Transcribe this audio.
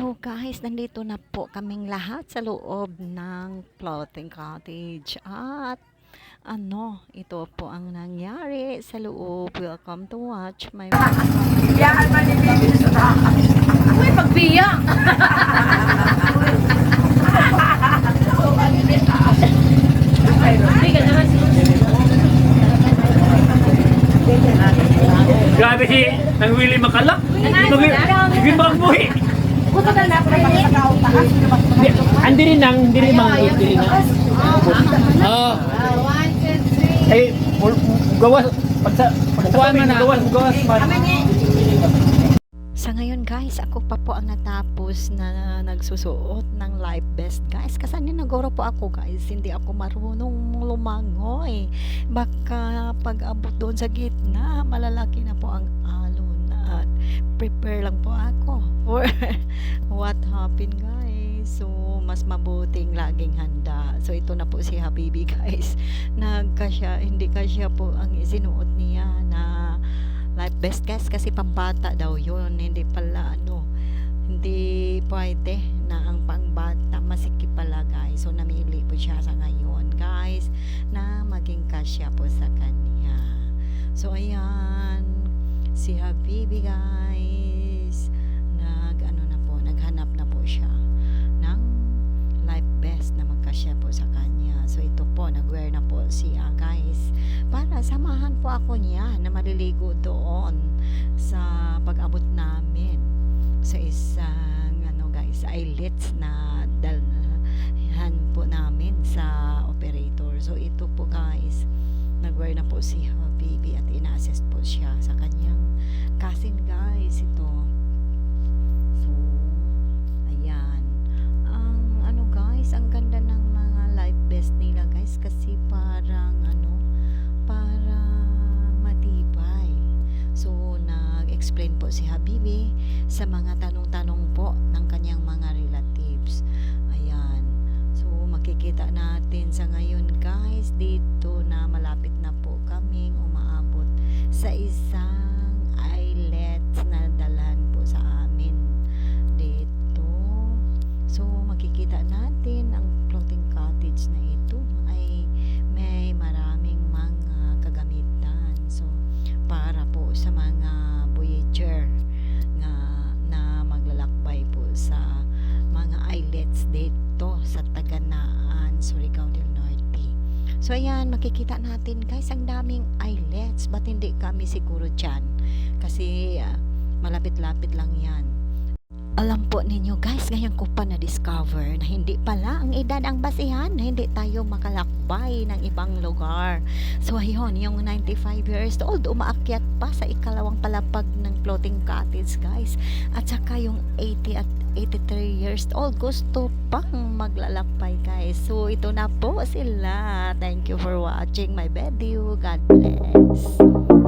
Hello guys, nandito na po kaming lahat sa loob ng floating cottage at ito po ang nangyari sa loob. Welcome to watch my Biyaan man ni Bibi sa taas. Uy, pagbiyang! Grabe si nang Willie Makalak. Naging bang buhi. Kuto na na pa sa kaong taas. Hindi rin nang, hindi rin mga hindi rin nang. Oo. Eh, gawas. Pagkuhan man na. Gawas man. Sa ngayon guys, ako pa po ang natapos na nagsusuot ng life vest guys. Kasi nagoro po ako guys, hindi ako marunong lumangoy. Baka pag abot doon sa gitna, malalaki na po ang alon at prepare lang po ako for what happened guys. So, mas mabuting laging handa. So, ito na po si Habibi guys. Hindi kasya po ang isinuot niya na life vest guys kasi pambata daw yun, hindi pala hindi pwede na ang pangbata, masikip pala guys. So namili po siya sa ngayon guys na maging kasya po sa kanya. So ayan, si Habibi guys naghanap na po siya ng life vest na magkasya po sa kanya. So ito po, nag-wear na po siya guys para samahan po ako niya na maliligo doon sa pag-abot namin sa isang guys, islets na dalhan po namin sa operator. So ito po guys, nag-wear na po si Habibi at ina-assist po siya sa kanyang cousin guys. Ito, so ayan, ang guys, ang ganda ng mga life vest nila guys kasi parang matibay. So nag-explain po si Habibi sa mga tanong-tanong po ng kanyang mga relatives. Ayan, so makikita natin sa ngayon guys dito na malapit na po kaming umaabot sa isang islet na dalhan po sa amin dito. So makikita natin ang floating cottage na ito ay may maraming mga kagamitan. So para po sa mga voyager na maglalakbay po sa mga islets dito sa Taganaan, Surigao del Norte. So ayan, makikita natin guys ang daming islets. Ba't hindi kami siguro dyan? Kasi malapit-lapit lang yan. Alam po ninyo guys, ngayon ko pa na-discover na hindi pala ang edad ang basihan, na hindi tayo makalakbay ng ibang lugar. So ayun, yung 95 years old umaakyat pa sa ikalawang palapag ng floating cottage guys. At saka yung 80 at 83 years old gusto pang maglalakbay guys. So ito na po sila. Thank you for watching my video. God bless.